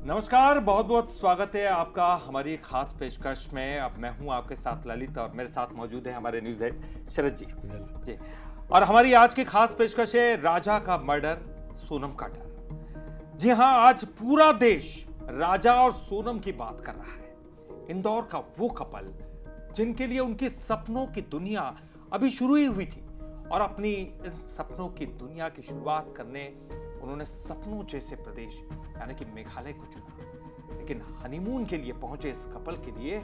नमस्कार, बहुत बहुत स्वागत है आपका हमारी खास पेशकश में। अब मैं हूं आपके साथ ललित और मेरे साथ मौजूद है हमारे न्यूज़ हेड शरद जी। और हमारी आज की खास पेशकश है राजा का मर्डर, सोनम का डर। जी हां, आज पूरा देश राजा और सोनम की बात कर रहा है। इंदौर का वो कपल जिनके लिए उनके सपनों की दुनिया अभी शुरू ही हुई थी और अपनी इन सपनों की दुनिया की शुरुआत करने उन्होंने सपनों जैसे प्रदेश यानी कि मेघालय को चुना। लेकिन हनीमून के लिए पहुंचे इस कपल के लिए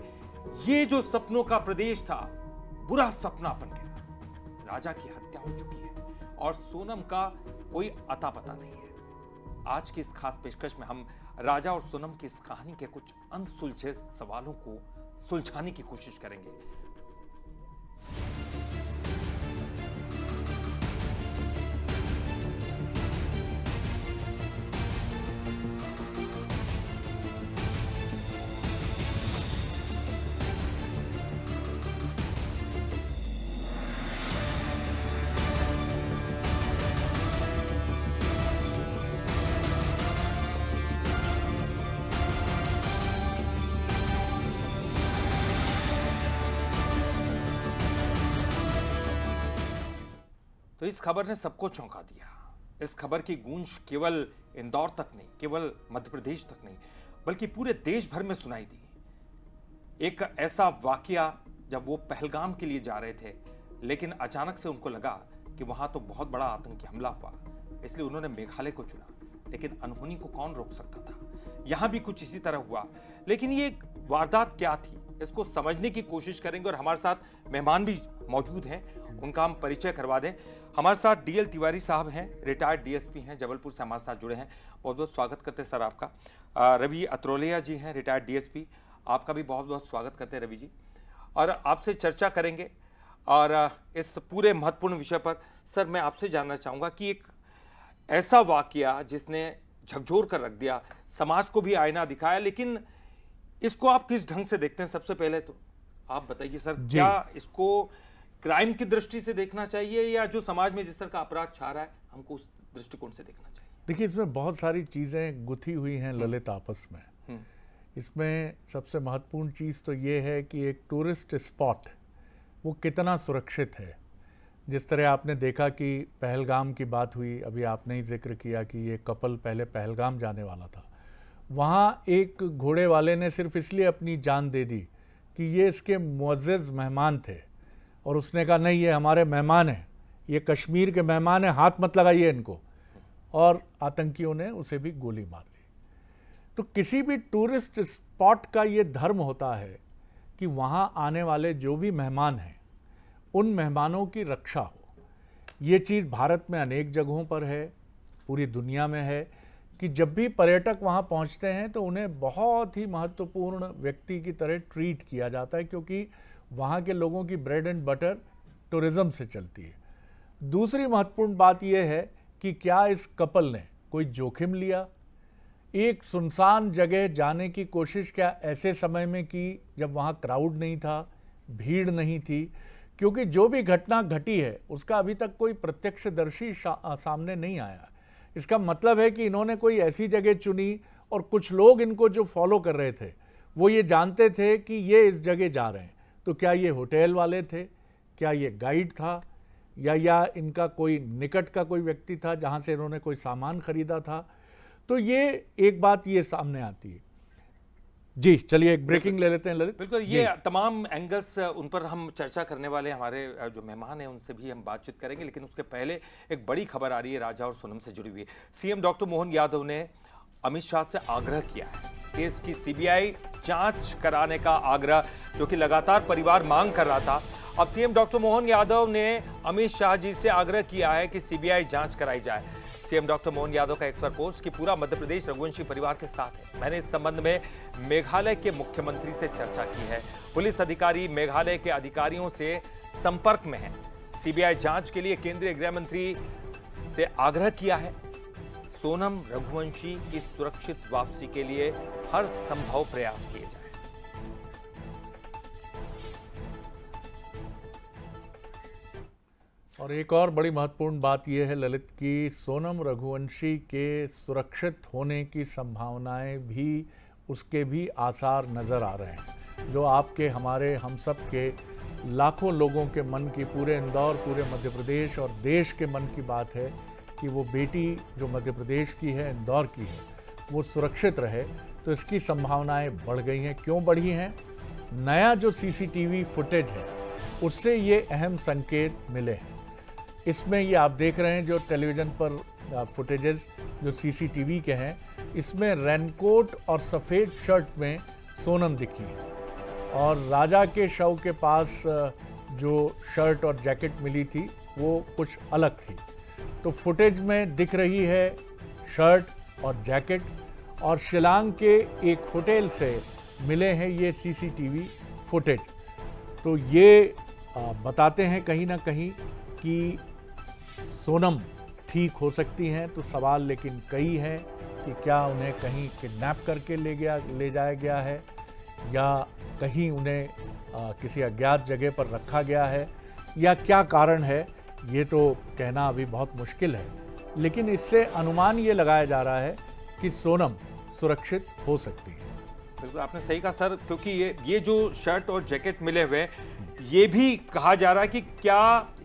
ये जो सपनों का प्रदेश था, बुरा सपना बन गया। राजा की हत्या हो चुकी है और सोनम का कोई अता पता नहीं है। आज की इस खास पेशकश में हम राजा और सोनम की इस कहानी के कुछ अनसुलझे सवालों को सुलझाने की कोशिश करेंगे। तो इस खबर ने सबको चौंका दिया। इस खबर की गूंज केवल इंदौर तक नहीं, केवल मध्य प्रदेश तक नहीं, बल्कि पूरे देश भर में सुनाई दी। एक ऐसा वाकया जब वो पहलगाम के लिए जा रहे थे, लेकिन अचानक से उनको लगा कि वहां तो बहुत बड़ा आतंकी हमला हुआ, इसलिए उन्होंने मेघालय को चुना। लेकिन अनहोनी को कौन रोक सकता था? यहां भी कुछ इसी तरह हुआ। लेकिन ये वारदात क्या थी, इसको समझने की कोशिश करेंगे और हमारे साथ मेहमान भी मौजूद हैं, उनका हम परिचय करवा दें। हमारे साथ डीएल तिवारी साहब हैं, रिटायर्ड डीएसपी हैं, जबलपुर से हमारे साथ जुड़े हैं। बहुत बहुत स्वागत करते हैं सर आपका। रवि अत्रोलिया जी हैं, रिटायर्ड डीएसपी, आपका भी बहुत बहुत स्वागत करते हैं रवि जी। और आपसे चर्चा करेंगे और इस पूरे महत्वपूर्ण विषय पर। सर, मैं आपसे जानना चाहूँगा कि एक ऐसा वाकया जिसने झकझोर कर रख दिया, समाज को भी आईना दिखाया, लेकिन इसको आप किस ढंग से देखते हैं? सबसे पहले तो आप बताइए सर, क्या इसको क्राइम की दृष्टि से देखना चाहिए या जो समाज में जिस तरह का अपराध छा रहा है, हमको उस दृष्टिकोण से देखना चाहिए? देखिए, इसमें बहुत सारी चीज़ें गुथी हुई हैं ललित आपस में। इसमें सबसे महत्वपूर्ण चीज़ तो ये है कि एक टूरिस्ट स्पॉट वो कितना सुरक्षित है। जिस तरह आपने देखा कि पहलगाम की बात हुई, अभी आपने ही जिक्र किया कि ये कपल पहले पहलगाम जाने वाला था। वहाँ एक घोड़े वाले ने सिर्फ इसलिए अपनी जान दे दी कि ये इसके मुअज़्ज़ज़ मेहमान थे और उसने कहा नहीं, ये हमारे मेहमान हैं, ये कश्मीर के मेहमान हैं, हाथ मत लगाइए इनको, और आतंकियों ने उसे भी गोली मार दी। तो किसी भी टूरिस्ट स्पॉट का ये धर्म होता है कि वहाँ आने वाले जो भी मेहमान हैं उन मेहमानों की रक्षा हो। ये चीज़ भारत में अनेक जगहों पर है, पूरी दुनिया में है कि जब भी पर्यटक वहाँ पहुँचते हैं तो उन्हें बहुत ही महत्वपूर्ण व्यक्ति की तरह ट्रीट किया जाता है, क्योंकि वहाँ के लोगों की ब्रेड एंड बटर टूरिज़्म से चलती है। दूसरी महत्वपूर्ण बात यह है कि क्या इस कपल ने कोई जोखिम लिया? एक सुनसान जगह जाने की कोशिश क्या ऐसे समय में की जब वहाँ क्राउड नहीं था, भीड़ नहीं थी? क्योंकि जो भी घटना घटी है उसका अभी तक कोई प्रत्यक्षदर्शी सामने नहीं आया। इसका मतलब है कि इन्होंने कोई ऐसी जगह चुनी और कुछ लोग इनको जो फॉलो कर रहे थे वो ये जानते थे कि ये इस जगह जा रहे हैं। तो क्या ये होटल वाले थे, क्या ये गाइड था, या इनका कोई निकट का कोई व्यक्ति था जहाँ से इन्होंने कोई सामान खरीदा था? तो ये एक बात ये सामने आती है। जी चलिए एक ब्रेकिंग ले लेते हैं ललित। बिल्कुल, ये तमाम एंगल्स उन पर हम चर्चा करने वाले हैं। हमारे जो मेहमान हैं उनसे भी हम बातचीत करेंगे, लेकिन उसके पहले एक बड़ी खबर आ रही है राजा और सोनम से जुड़ी हुई। सीएम डॉक्टर मोहन यादव ने अमित शाह से आग्रह किया है केस की सीबीआई जांच कराने का आग्रह, जो कि लगातार परिवार मांग कर रहा था। अब सीएम डॉक्टर मोहन यादव ने अमित शाह जी से आग्रह किया है कि सीबीआई जांच कराई जाए। सीएम डॉक्टर मोहन यादव का एक्सपर्ट पोस्ट कि पूरा मध्य प्रदेश रघुवंशी परिवार के साथ है। मैंने इस संबंध में मेघालय के मुख्यमंत्री से चर्चा की है। पुलिस अधिकारी मेघालय के अधिकारियों से संपर्क में हैं। सीबीआई जांच के लिए केंद्रीय गृह मंत्री से आग्रह किया है। सोनम रघुवंशी की सुरक्षित वापसी के लिए हर संभव प्रयास किए जाए। और एक और बड़ी महत्वपूर्ण बात यह है ललित कि सोनम रघुवंशी के सुरक्षित होने की संभावनाएं भी, उसके भी आसार नज़र आ रहे हैं, जो आपके, हमारे, हम सब के लाखों लोगों के मन की, पूरे इंदौर, पूरे मध्य प्रदेश और देश के मन की बात है कि वो बेटी जो मध्य प्रदेश की है, इंदौर की है, वो सुरक्षित रहे। तो इसकी संभावनाएं बढ़ गई हैं। क्यों बढ़ी हैं? नया जो सीसीटीवी फुटेज है उससे ये अहम संकेत मिले हैं। इसमें ये आप देख रहे हैं जो टेलीविज़न पर फुटेजेस जो सीसीटीवी के हैं, इसमें रेनकोट और सफ़ेद शर्ट में सोनम दिखी है और राजा के शव के पास जो शर्ट और जैकेट मिली थी वो कुछ अलग थी। तो फुटेज में दिख रही है शर्ट और जैकेट, और शिलांग के एक होटल से मिले हैं ये सीसीटीवी फुटेज। तो ये बताते हैं कहीं ना कहीं कि सोनम ठीक हो सकती हैं। तो सवाल लेकिन कई हैं कि क्या उन्हें कहीं किडनैप करके ले जाया गया है या कहीं उन्हें किसी अज्ञात जगह पर रखा गया है या क्या कारण है, ये तो कहना अभी बहुत मुश्किल है। लेकिन इससे अनुमान ये लगाया जा रहा है कि सोनम सुरक्षित हो सकती है। बिल्कुल आपने सही कहा सर, क्योंकि ये जो शर्ट और जैकेट मिले हुए, ये भी कहा जा रहा है कि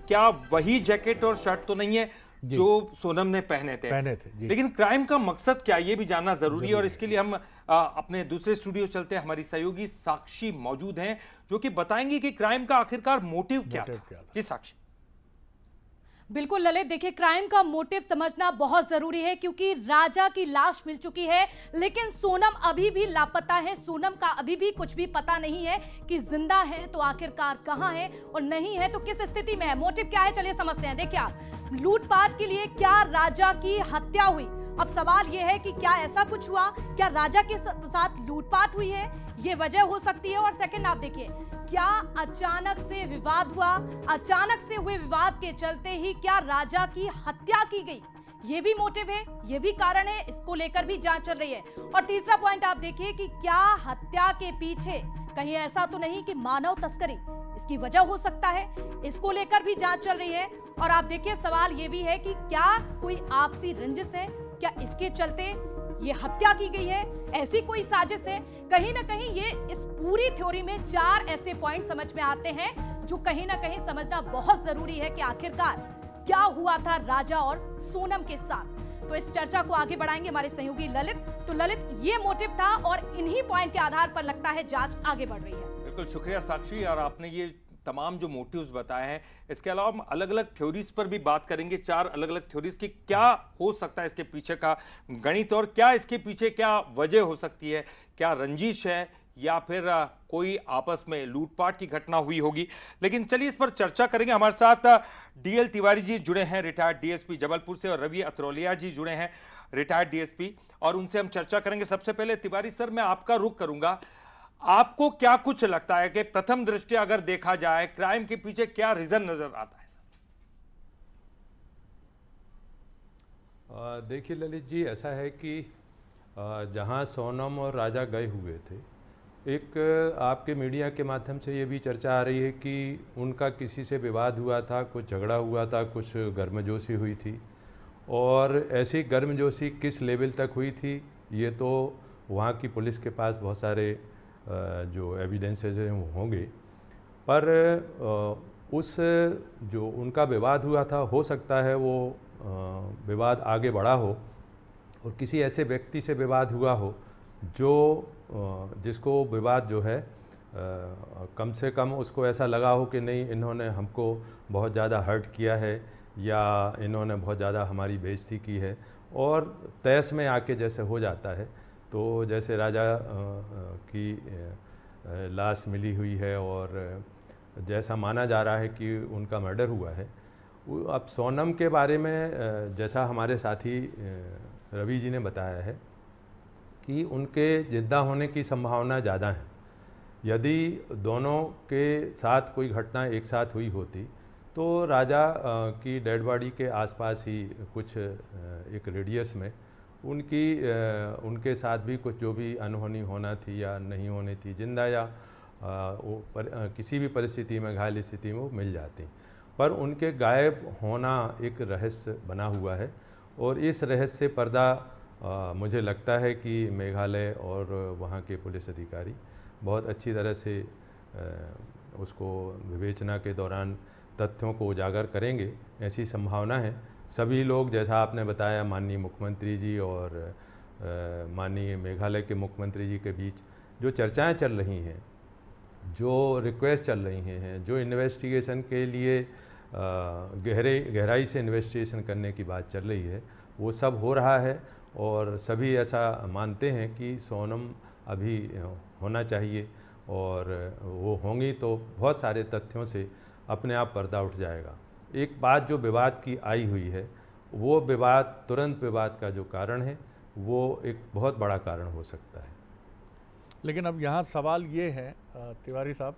क्या वही जैकेट और शर्ट तो नहीं है जो सोनम ने पहने थे जी। लेकिन क्राइम का मकसद क्या, ये भी जानना जरूरी है। और इसके लिए हम अपने दूसरे स्टूडियो चलते हैं। हमारी सहयोगी साक्षी मौजूद हैं जो कि बताएंगी कि क्राइम का आखिरकार मोटिव क्या था। जी साक्षी। बिल्कुल ललित, देखिए क्राइम का मोटिव समझना बहुत जरूरी है क्योंकि राजा की लाश मिल चुकी है लेकिन सोनम अभी भी लापता है। सोनम का अभी भी कुछ भी पता नहीं है कि जिंदा है तो आखिरकार कहां है और नहीं है तो किस स्थिति में है। मोटिव क्या है, चलिए समझते हैं। देखिए आप, लूटपाट के लिए क्या राजा की हत्या हुई? अब सवाल यह है कि क्या ऐसा कुछ हुआ, क्या राजा के साथ लूटपाट हुई है, ये वजह हो सकती है। और सेकंड आप देखिए, क्या अचानक से विवाद हुआ, अचानक से हुए विवाद के चलते ही क्या राजा की हत्या की गई, ये भी मोटिव है, ये भी कारण है, इसको लेकर भी जांच चल रही है। और तीसरा पॉइंट आप देखिए कि क्या हत्या के पीछे कहीं ऐसा तो नहीं कि मानव तस्करी इसकी वजह हो सकता है, इसको लेकर भी जांच चल रही है। और आप देखिए सवाल ये भी है कि क्या कोई आपसी रंजिश है, क्या इसके चलते ये हत्या की गई है, ऐसी कोई साजिश है। कहीं ना कहीं ये इस पूरी थ्योरी में 4 ऐसे पॉइंट समझ में आते हैं जो कहीं ना कहीं समझना बहुत जरूरी है कि आखिरकार क्या हुआ था राजा और सोनम के साथ। तो इस चर्चा को आगे बढ़ाएंगे हमारे सहयोगी ललित। तो ललित, ये मोटिव था और इन्हीं पॉइंट के आधार पर लगता है जांच आगे बढ़ रही है। बिल्कुल शुक्रिया साक्षी। और आपने ये तमाम जो मोटिव्स बताए हैं, इसके अलावा हम अलग अलग थ्योरीज पर भी बात करेंगे। 4 अलग अलग थ्योरीज की क्या हो सकता है इसके पीछे का गणित, और क्या इसके पीछे क्या वजह हो सकती है, क्या रंजिश है या फिर कोई आपस में लूटपाट की घटना हुई होगी। लेकिन चलिए इस पर चर्चा करेंगे। हमारे साथ डीएल तिवारी जी जुड़े हैं, रिटायर्ड डीएसपी जबलपुर से, और रवि अत्रोलिया जी जुड़े हैं, रिटायर्ड डीएसपी, और उनसे हम चर्चा करेंगे। सबसे पहले तिवारी सर, मैं आपका रुख करूंगा। आपको क्या कुछ लगता है कि प्रथम दृष्टया अगर देखा जाए क्राइम के पीछे क्या रीजन नजर आता है? देखिए ललित जी, ऐसा है कि जहां सोनम और राजा गए हुए थे, एक आपके मीडिया के माध्यम से ये भी चर्चा आ रही है कि उनका किसी से विवाद हुआ था, कुछ झगड़ा हुआ था, कुछ गर्मजोशी हुई थी। और ऐसी गर्मजोशी किस लेवल तक हुई थी, ये तो वहाँ की पुलिस के पास बहुत सारे जो एविडेंसेस हैं वो होंगे। पर उस जो उनका विवाद हुआ था, हो सकता है वो विवाद आगे बढ़ा हो और किसी ऐसे व्यक्ति से विवाद हुआ हो जो जिसको विवाद जो है कम से कम उसको ऐसा लगा हो कि नहीं, इन्होंने हमको बहुत ज़्यादा हर्ट किया है या इन्होंने बहुत ज़्यादा हमारी बेइज्जती की है, और तहस में आके जैसे हो जाता है। तो जैसे राजा की लाश मिली हुई है और जैसा माना जा रहा है कि उनका मर्डर हुआ है। अब सोनम के बारे में जैसा हमारे साथी रवि जी ने बताया है कि उनके जिंदा होने की संभावना ज़्यादा है। यदि दोनों के साथ कोई घटना एक साथ हुई होती तो राजा की डेड बॉडी के आसपास ही कुछ एक रेडियस में उनके साथ भी कुछ जो भी अनहोनी होना थी या नहीं होनी थी, जिंदा या किसी भी परिस्थिति में, घायल स्थिति में वो मिल जाती। पर उनके गायब होना एक रहस्य बना हुआ है और इस रहस्य से पर्दा मुझे लगता है कि मेघालय और वहाँ के पुलिस अधिकारी बहुत अच्छी तरह से उसको विवेचना के दौरान तथ्यों को उजागर करेंगे, ऐसी संभावना है। सभी लोग, जैसा आपने बताया, माननीय मुख्यमंत्री जी और माननीय मेघालय के मुख्यमंत्री जी के बीच जो चर्चाएं चल रही हैं, जो रिक्वेस्ट चल रही हैं, जो इन्वेस्टिगेशन के लिए गहराई से इन्वेस्टिगेशन करने की बात चल रही है, वो सब हो रहा है और सभी ऐसा मानते हैं कि सोनम अभी होना चाहिए और वो होंगी तो बहुत सारे तथ्यों से अपने आप पर्दा उठ जाएगा। एक बात जो विवाद की आई हुई है, वो विवाद, तुरंत विवाद का जो कारण है, वो एक बहुत बड़ा कारण हो सकता है। लेकिन अब यहाँ सवाल ये है तिवारी साहब,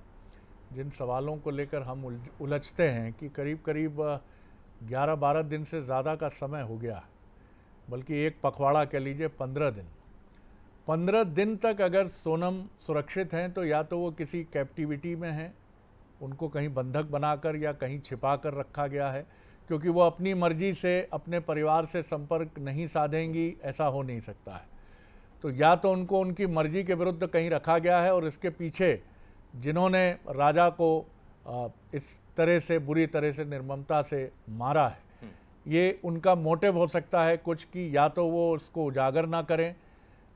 जिन सवालों को लेकर हम उलझते हैं कि करीब करीब 11-12 दिन से ज़्यादा का समय हो गया, बल्कि एक पखवाड़ा कह लीजिए 15 दिन। 15 दिन तक अगर सोनम सुरक्षित हैं तो या तो वो किसी कैप्टिविटी में हैं, उनको कहीं बंधक बनाकर या कहीं छिपा कर रखा गया है, क्योंकि वो अपनी मर्जी से अपने परिवार से संपर्क नहीं साधेंगी, ऐसा हो नहीं सकता है। तो या तो उनको उनकी मर्जी के विरुद्ध कहीं रखा गया है और इसके पीछे जिन्होंने राजा को इस तरह से, बुरी तरह से, निर्ममता से मारा है, ये उनका मोटिव हो सकता है कुछ, कि या तो वो उसको उजागर ना करें।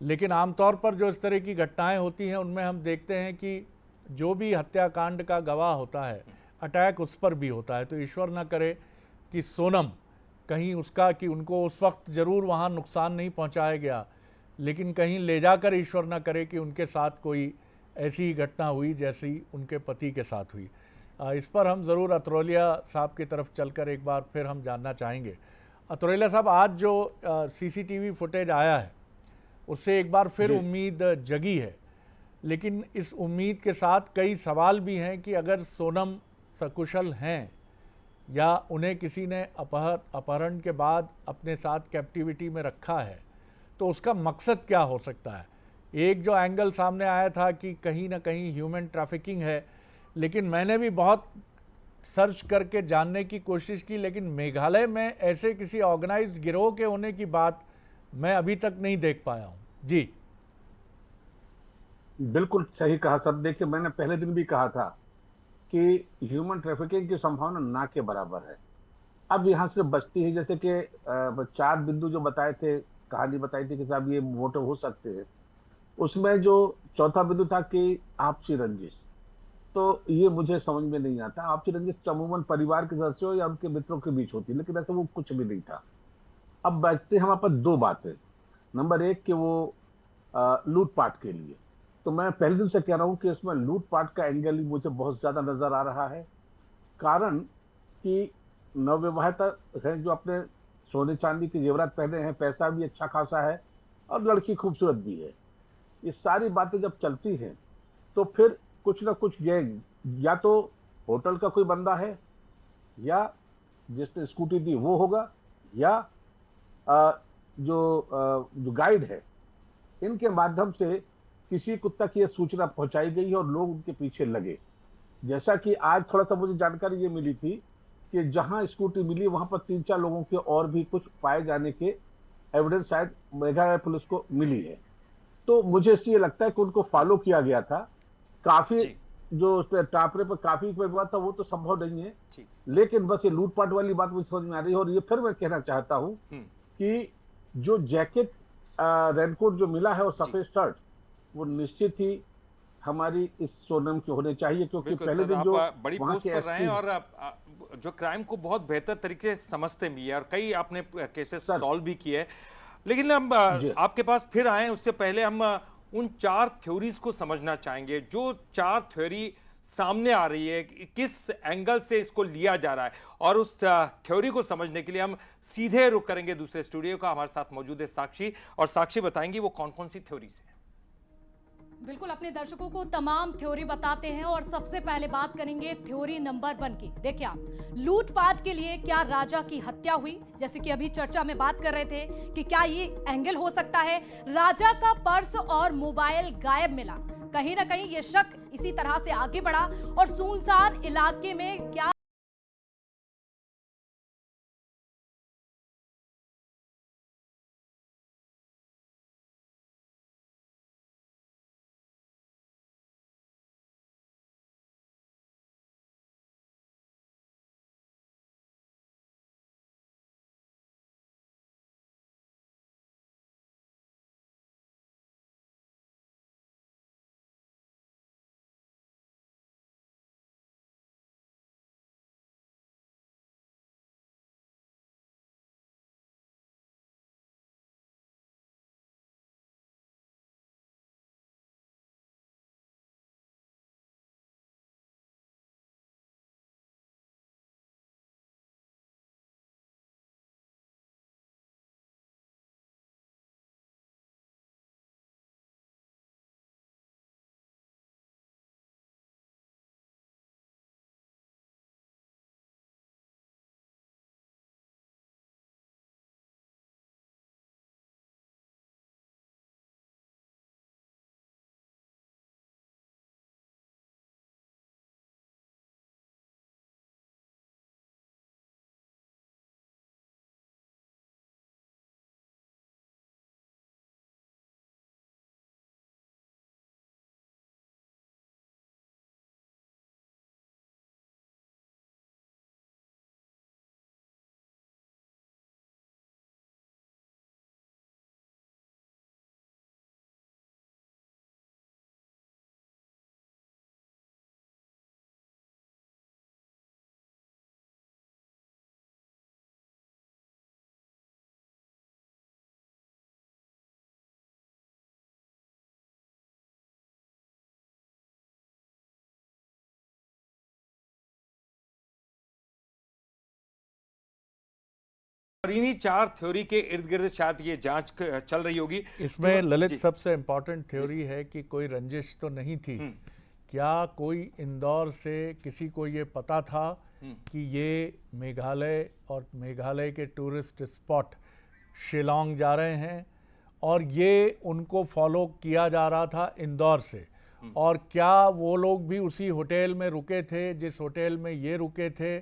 लेकिन आमतौर पर जो इस तरह की घटनाएं होती हैं उनमें हम देखते हैं कि जो भी हत्याकांड का गवाह होता है, अटैक उस पर भी होता है। तो ईश्वर ना करे कि सोनम कहीं उसका, कि उनको उस वक्त ज़रूर वहाँ नुकसान नहीं पहुँचाया गया, लेकिन कहीं ले जाकर ईश्वर ना करे कि उनके साथ कोई ऐसी घटना हुई जैसी उनके पति के साथ हुई। इस पर हम ज़रूर अतरौलिया साहब की तरफ चलकर एक बार फिर हम जानना चाहेंगे। अतरौलिया साहब, आज जो सीसीटीवी फुटेज आया है उससे एक बार फिर उम्मीद जगी है, लेकिन इस उम्मीद के साथ कई सवाल भी हैं कि अगर सोनम सकुशल हैं या उन्हें किसी ने अपहरण के बाद अपने साथ कैप्टिविटी में रखा है, तो उसका मकसद क्या हो सकता है। एक जो एंगल सामने आया था कि कहीं ना कहीं ह्यूमन ट्रैफिकिंग है, लेकिन मैंने भी बहुत सर्च करके जानने की कोशिश की, लेकिन मेघालय में ऐसे किसी ऑर्गेनाइज्ड गिरोह के होने की बात मैं अभी तक नहीं देख पाया हूं। जी बिल्कुल सही कहा सर। देखिए, मैंने पहले दिन भी कहा था कि ह्यूमन ट्रैफिकिंग की संभावना ना के बराबर है। अब यहाँ से बचती है, जैसे कि 4 बिंदु जो बताए थे, कहानी बताई थी कि साहब ये मोटिव हो सकते हैं, उसमें जो चौथा बिंदु था कि आपसी रंजिश, तो ये मुझे समझ में नहीं आता। आपसी रंजिश अमूमन परिवार के सदस्यों या उनके मित्रों के बीच होती है, लेकिन ऐसा वो कुछ भी नहीं था। अब बचते हमारे पास 2 बातें। नंबर 1 कि वो लूटपाट के लिए, तो मैं पहले दिन से कह रहा हूं कि इसमें लूटपाट का एंगल ही मुझे बहुत ज्यादा नजर आ रहा है। कारण कि नवविवाहिता हैं जो अपने सोने चांदी के जेवरात पहने हैं, पैसा भी अच्छा खासा है और लड़की खूबसूरत भी है। ये सारी बातें जब चलती हैं तो फिर कुछ ना कुछ गैंग, या तो होटल का कोई बंदा है, या जिसने स्कूटी दी वो होगा, या जो गाइड है, इनके माध्यम से किसी को तक ये सूचना पहुंचाई गई है और लोग उनके पीछे लगे। जैसा कि आज थोड़ा सा मुझे जानकारी ये मिली थी कि जहां स्कूटी मिली वहां पर 3-4 लोगों के और भी कुछ पाए जाने के एविडेंस शायद मेघालय पुलिस को मिली है। तो मुझे इसलिए लगता है कि उनको फॉलो किया गया था। काफी जो उस पर टापरे पर काफी विवाद था वो तो संभव नहीं है, लेकिन बस ये लूटपाट वाली बात मुझे समझ में आ रही है। और ये फिर मैं कहना चाहता हूं कि जो जैकेट, रेनकोट जो मिला है और सफेद शर्ट, वो निश्चित ही हमारी इस सोनम के होने चाहिए, क्योंकि पहले दिन जो बड़ी पोस्ट कर रहे हैं और जो क्राइम को बहुत बेहतर तरीके से समझते भी है और कई आपने केसेस सॉल्व भी किए। लेकिन हम आपके पास फिर आए, उससे पहले हम उन 4 थ्योरीज को समझना चाहेंगे। जो 4 थ्योरी सामने आ रही है, किस एंगल से इसको लिया जा रहा है, और उस थ्योरी को समझने के लिए हम सीधे रुख करेंगे दूसरे स्टूडियो का। हमारे साथ मौजूद है साक्षी, और साक्षी बताएंगी वो कौन कौन सी थ्योरीज हैं। बिल्कुल, अपने दर्शकों को तमाम थ्योरी बताते हैं और सबसे पहले बात करेंगे थ्योरी नंबर 1 की। देखिए आप, लूटपाट के लिए क्या राजा की हत्या हुई, जैसे कि अभी चर्चा में बात कर रहे थे कि क्या ये एंगल हो सकता है। राजा का पर्स और मोबाइल गायब मिला, कहीं ना कहीं ये शक इसी तरह से आगे बढ़ा और सुनसान इलाके में क्या और इन्हीं 4 थ्योरी के इर्द गिर्द शायद ये जांच चल रही होगी। इसमें ललित जी। सबसे इम्पोर्टेंट थ्योरी है कि कोई रंजिश तो नहीं थी। क्या कोई इंदौर से किसी को ये पता था कि ये मेघालय और मेघालय के टूरिस्ट स्पॉट शिलोंग जा रहे हैं, और ये उनको फॉलो किया जा रहा था इंदौर से? और क्या वो लोग भी उसी होटल में रुके थे जिस होटल में ये रुके थे,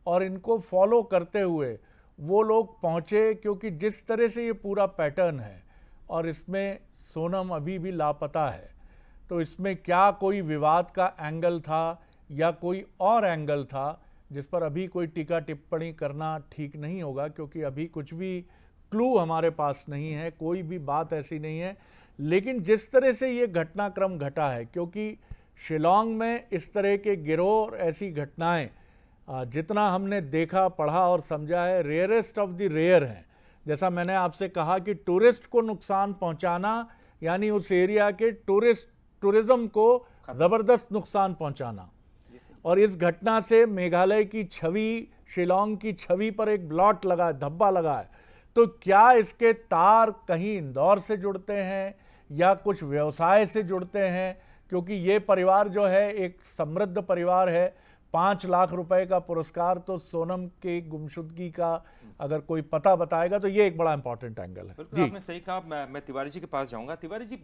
और इनको फॉलो करते हुए वो लोग पहुँचे? क्योंकि जिस तरह से ये पूरा पैटर्न है और इसमें सोनम अभी भी लापता है, तो इसमें क्या कोई विवाद का एंगल था या कोई और एंगल था जिस पर अभी कोई टीका टिप्पणी करना ठीक नहीं होगा, क्योंकि अभी कुछ भी क्लू हमारे पास नहीं है, कोई भी बात ऐसी नहीं है। लेकिन जिस तरह से ये घटनाक्रम घटा है, क्योंकि शिलोंग में इस तरह के गिरोह और ऐसी घटनाएं जितना हमने देखा, पढ़ा और समझा है, रेयरेस्ट ऑफ द रेयर हैं। जैसा मैंने आपसे कहा कि टूरिस्ट को नुकसान पहुंचाना यानी उस एरिया के टूरिज्म को ज़बरदस्त नुकसान पहुंचाना, और इस घटना से मेघालय की छवि, शिलोंग की छवि पर एक ब्लॉट लगा, धब्बा लगा है। तो क्या इसके तार कहीं इंदौर से जुड़ते हैं या कुछ व्यवसाय से जुड़ते हैं? क्योंकि ये परिवार जो है एक समृद्ध परिवार है। 5 लाख रुपए का पुरस्कार तो सोनम के गुमशुदगी का अगर कोई पता बताएगा तो ये एक बड़ा इंपॉर्टेंट एंगल है। बिल्कुल, आपने सही कहा। मैं तिवारी जी के पास जाऊंगा। तिवारी जी,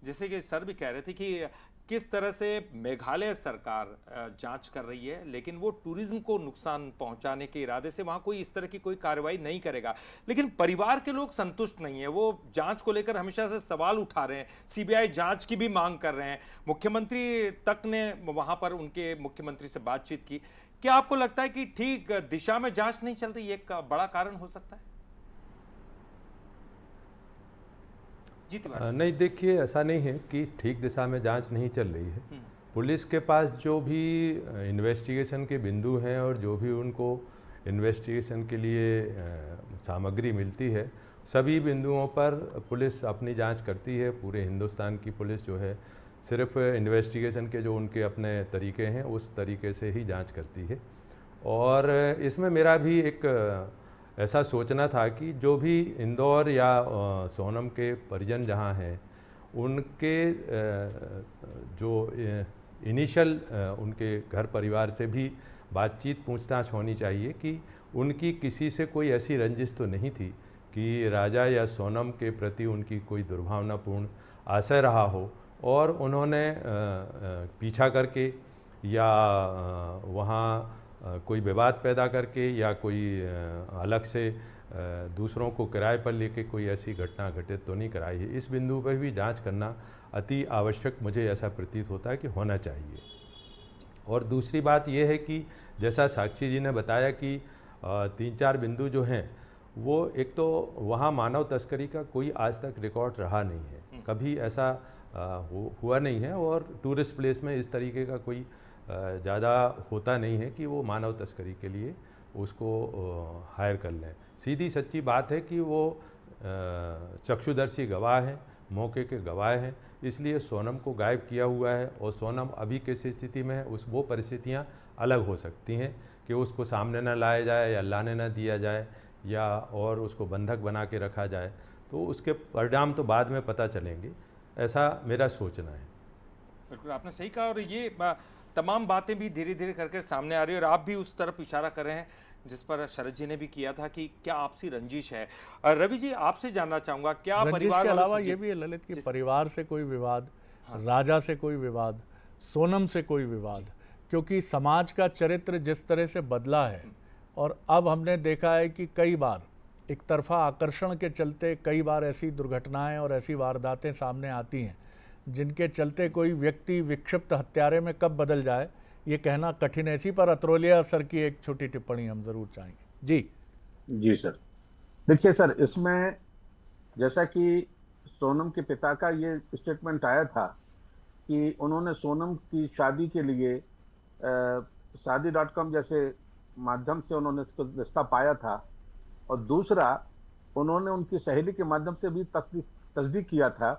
जैसे कि सर भी कह रहे थे कि किस तरह से मेघालय सरकार जांच कर रही है, लेकिन वो टूरिज्म को नुकसान पहुंचाने के इरादे से वहां कोई इस तरह की कोई कार्रवाई नहीं करेगा। लेकिन परिवार के लोग संतुष्ट नहीं है, वो जांच को लेकर हमेशा से सवाल उठा रहे हैं, सीबीआई जांच की भी मांग कर रहे हैं। मुख्यमंत्री तक ने वहां पर उनके मुख्यमंत्री से बातचीत की। क्या आपको लगता है कि ठीक दिशा में जांच नहीं चल रही? एक बड़ा कारण हो सकता है? जी तिवारी। नहीं, देखिए, ऐसा नहीं है कि ठीक दिशा में जांच नहीं चल रही है। पुलिस के पास जो भी इन्वेस्टिगेशन के बिंदु हैं और जो भी उनको इन्वेस्टिगेशन के लिए सामग्री मिलती है, सभी बिंदुओं पर पुलिस अपनी जांच करती है। पूरे हिंदुस्तान की पुलिस जो है सिर्फ इन्वेस्टिगेशन के जो उनके अपने तरीके हैं उस तरीके से ही जांच करती है। और इसमें मेरा भी एक ऐसा सोचना था कि जो भी इंदौर या सोनम के परिजन जहाँ हैं, उनके जो इनिशियल उनके घर परिवार से भी बातचीत, पूछताछ होनी चाहिए कि उनकी किसी से कोई ऐसी रंजिश तो नहीं थी कि राजा या सोनम के प्रति उनकी कोई दुर्भावनापूर्ण आशय रहा हो और उन्होंने पीछा करके या वहाँ कोई विवाद पैदा करके या कोई अलग से दूसरों को किराए पर लेके कोई ऐसी घटना घटित तो नहीं कराई है। इस बिंदु पर भी जांच करना अति आवश्यक मुझे ऐसा प्रतीत होता है कि होना चाहिए। और दूसरी बात यह है कि जैसा साक्षी जी ने बताया कि 3-4 बिंदु जो हैं वो, एक तो वहाँ मानव तस्करी का कोई आज तक रिकॉर्ड रहा नहीं है, कभी ऐसा हुआ नहीं है, और टूरिस्ट प्लेस में इस तरीके का कोई ज़्यादा होता नहीं है कि वो मानव तस्करी के लिए उसको हायर कर लें। सीधी सच्ची बात है कि वो चक्षुदर्शी गवाह हैं, मौके के गवाह हैं, इसलिए सोनम को गायब किया हुआ है। और सोनम अभी किस स्थिति में है, वो परिस्थितियाँ अलग हो सकती हैं कि उसको सामने न लाया जाए या लाने न दिया जाए या और उसको बंधक बना के रखा जाए, तो उसके परिणाम तो बाद में पता चलेंगे, ऐसा मेरा सोचना है। बिल्कुल, आपने सही कहा। और ये तमाम बातें भी धीरे धीरे करके सामने आ रही है और आप भी उस तरफ इशारा कर रहे हैं जिस पर शरद जी ने भी किया था कि क्या आपसी रंजिश है। रवि जी, आपसे जानना चाहूंगा, क्या परिवार के अलावा ये भी है ललित कि परिवार से कोई विवाद, राजा से कोई विवाद, सोनम से कोई विवाद, क्योंकि समाज का चरित्र जिस तरह से बदला है और अब हमने देखा है कि कई बार एक तरफा आकर्षण के चलते कई बार ऐसी दुर्घटनाएं और ऐसी वारदातें सामने आती हैं जिनके चलते कोई व्यक्ति विक्षिप्त हत्यारे में कब बदल जाए ये कहना कठिन है। इसी पर अतरोलिया सर की एक छोटी टिप्पणी हम जरूर चाहेंगे। जी सर, देखिए सर, इसमें जैसा कि सोनम के पिता का ये स्टेटमेंट आया था कि उन्होंने सोनम की शादी के लिए शादी.com जैसे माध्यम से उन्होंने इसको रिश्ता पाया था, और दूसरा उन्होंने उनकी सहेली के माध्यम से भी तस्दीक किया था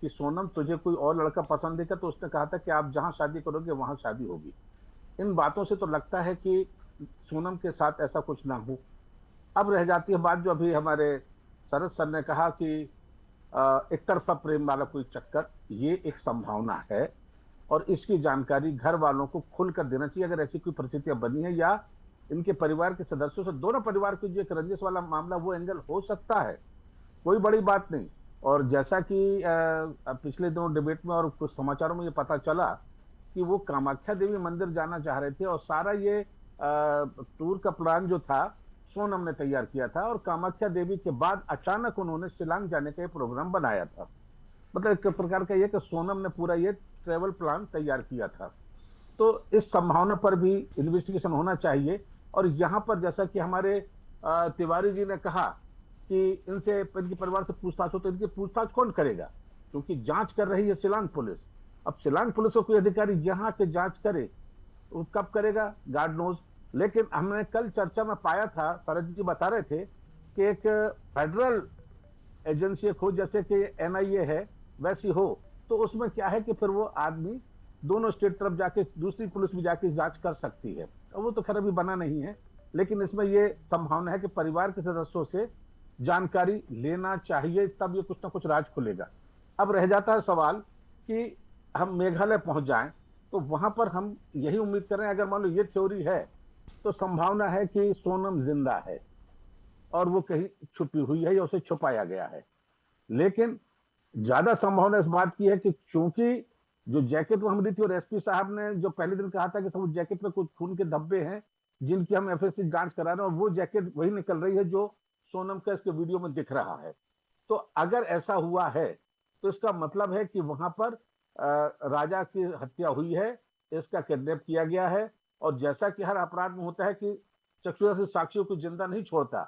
कि सोनम तुझे कोई और लड़का पसंद है क्या, तो उसने कहा था कि आप जहां शादी करोगे वहां शादी होगी। इन बातों से तो लगता है कि सोनम के साथ ऐसा कुछ ना हो, अब रह जाती है बात जो अभी हमारे शरद सर ने कहा कि एक तरफा प्रेम वाला कोई चक्कर, ये एक संभावना है और इसकी जानकारी घर वालों को खुलकर देना चाहिए अगर ऐसी कोई परिस्थितियां बनी है, या इनके परिवार के सदस्यों से, दोनों परिवार के जो एक रंजिश वाला मामला, वो एंगल हो सकता है, कोई बड़ी बात नहीं। और जैसा कि पिछले दिनों डिबेट में और कुछ समाचारों में ये पता चला कि वो कामाख्या देवी मंदिर जाना चाह रहे थे और सारा ये टूर का प्लान जो था सोनम ने तैयार किया था, और कामाख्या देवी के बाद अचानक उन्होंने शिलांग जाने का प्रोग्राम बनाया था। मतलब एक प्रकार का ये कि सोनम ने पूरा ये ट्रेवल प्लान तैयार किया था। तो इस संभावना पर भी इन्वेस्टिगेशन होना चाहिए। और यहाँ पर जैसा कि हमारे तिवारी जी ने कहा कि इनसे, इनके परिवार से पूछताछ हो, तो इनकी पूछताछ कौन करेगा, क्योंकि जांच कर रही है शिलांग पुलिस। अब शिलांग पुलिस को कोई अधिकारी यहाँ के जांच करे, वो कब करेगा गॉड नोज। लेकिन हमने कल चर्चा में पाया था, शरद जी बता रहे थे कि एक फेडरल एजेंसी हो, जैसे कि NIA है, वैसी हो, तो उसमें क्या है कि फिर वो आदमी दोनों स्टेट तरफ जाके, दूसरी पुलिस भी जाके जांच कर सकती है। वो तो खैर अभी बना नहीं है, लेकिन इसमें ये संभावना है कि परिवार के सदस्यों से जानकारी लेना चाहिए, तब ये कुछ ना कुछ राज खुलेगा। अब रह जाता है सवाल कि हम मेघालय पहुंच जाएं, तो वहां पर हम यही उम्मीद कर रहे हैं, अगर मान लो ये थ्योरी है, तो संभावना है कि सोनम जिंदा है और वो कहीं छुपी हुई है या उसे छुपाया गया है। लेकिन ज्यादा संभावना इस बात की है कि चूंकि जो जैकेट वो हमारी थी, और SP साहब ने जो पहले दिन कहा था कि सब जैकेट में कुछ खून के धब्बे हैं जिनकी हम FSC जांच करा रहे हैं, और वो जैकेट वही निकल रही है जो सोनम का इसके वीडियो में दिख रहा है। तो अगर ऐसा हुआ है तो इसका मतलब है कि वहां पर राजा की हत्या हुई है, इसका किडनैप किया गया है। और जैसा कि हर अपराध में होता है कि चक्षुदर्शी साक्षियों को जिंदा नहीं छोड़ता,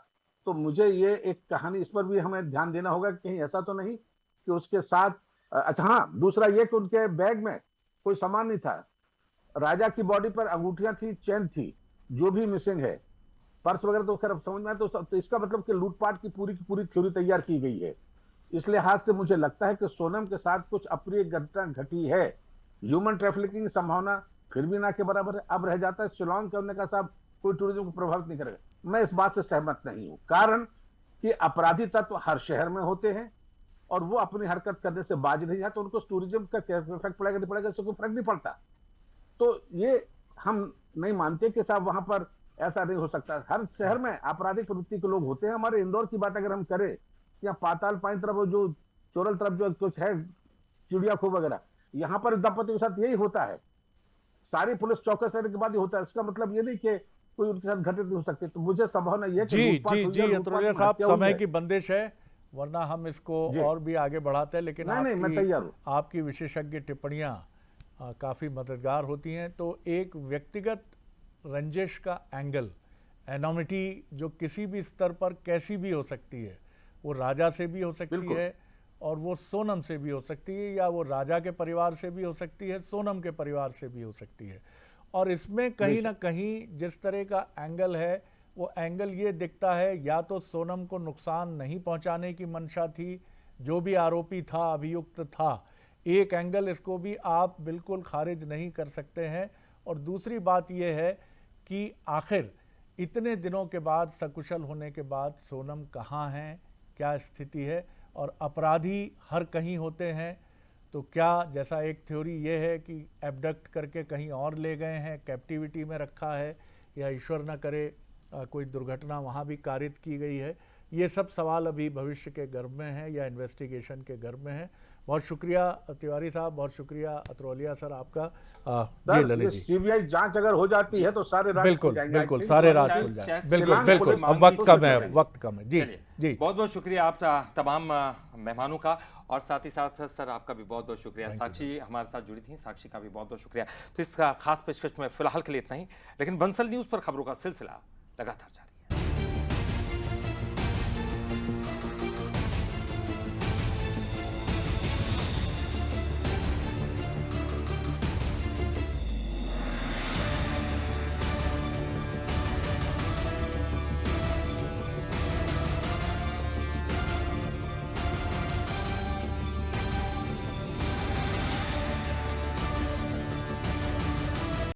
तो मुझे ये एक कहानी, इस पर भी हमें ध्यान देना होगा कि कहीं ऐसा तो नहीं कि उसके साथ, अच्छा हाँ, दूसरा ये कि उनके बैग में कोई सामान नहीं था, राजा की बॉडी पर अंगूठियां थी, चेन थी, जो भी मिसिंग है, पर्स वगैरह तो खैर समझ में आया। तो इसका मतलब कि लूटपाट की पूरी थ्योरी तैयार की गई है। इस लिहाज से मुझे लगता है कि सोनम के साथ कुछ अप्रिय घटना घटी है। ह्यूमन ट्रैफिकिंग की संभावना फिर भी ना के बराबर है। अब रह जाता है शिलांग करने का, साहब कोई टूरिज्म को प्रभावित नहीं करेगा। मैं इस बात से सहमत नहीं हूं, कारण कि अपराधी तत्व हर शहर में होते हैं और वो अपनी हरकत करने से बाज नहीं है, तो उनको टूरिज्म का क्या इफेक्ट पड़ेगा, नहीं पड़ेगा, इससे कोई फर्क नहीं पड़ता। तो ये हम नहीं मानते कि साहब वहां पर ऐसा नहीं हो सकता। हर शहर में आपराधिक प्रवृत्ति के लोग होते हैं। हमारे इंदौर की बात अगर हम करें, या पाताल पानी तरफ जो चोरल तरफ जो कुछ है, चिड़िया खो वगैरह, यहाँ पर दंपति के साथ यही होता है। सारी पुलिस चौकस रहने के बाद ही होता है। इसका मतलब ये नहीं कि कोई उनके साथ घटित नहीं हो सकती। तो मुझे संभावना यह जी अतुल्य साहब, समय की बंदिश है, वरना हम इसको और भी आगे बढ़ाते हैं, लेकिन मैं तैयार हूं। आपकी विशेषज्ञ टिप्पणियां काफी मददगार होती हैं। तो एक व्यक्तिगत रंजिश का एंगल, एनोमिटी जो किसी भी स्तर पर कैसी भी हो सकती है, वो राजा से भी हो सकती है और वो सोनम से भी हो सकती है, या वो राजा के परिवार से भी हो सकती है, सोनम के परिवार से भी हो सकती है। और इसमें कहीं ना कहीं जिस तरह का एंगल है, वो एंगल ये दिखता है, या तो सोनम को नुकसान नहीं पहुंचाने की मंशा थी, जो भी आरोपी था, अभियुक्त था। एक एंगल इसको भी आप बिल्कुल खारिज नहीं कर सकते हैं। और दूसरी बात यह है कि आखिर इतने दिनों के बाद, सकुशल होने के बाद, सोनम कहाँ हैं, क्या स्थिति है, और अपराधी हर कहीं होते हैं। तो क्या, जैसा एक थ्योरी ये है कि एबडक्ट करके कहीं और ले गए हैं, कैप्टिविटी में रखा है, या ईश्वर न करे कोई दुर्घटना वहाँ भी कारित की गई है। ये सब सवाल अभी भविष्य के गर्भ में हैं या इन्वेस्टिगेशन के गर्भ में हैं। बहुत शुक्रिया तिवारी साहब, बहुत शुक्रिया अतरोलिया सर आपका। जी ललित जी, सीबीआई जांच अगर हो जाती है तो सारे राज बिल्कुल सारे राज खुल जाए। बिल्कुल अब वक्त कम है। जी बहुत बहुत शुक्रिया आप तमाम मेहमानों का, और साथ ही साथ सर आपका भी बहुत बहुत शुक्रिया। साक्षी हमारे साथ जुड़ी थी, साक्षी का भी बहुत बहुत शुक्रिया। तो इस खास पेशकश में फिलहाल के लिए इतना ही, लेकिन बंसल न्यूज पर खबरों का सिलसिला लगातार जारी।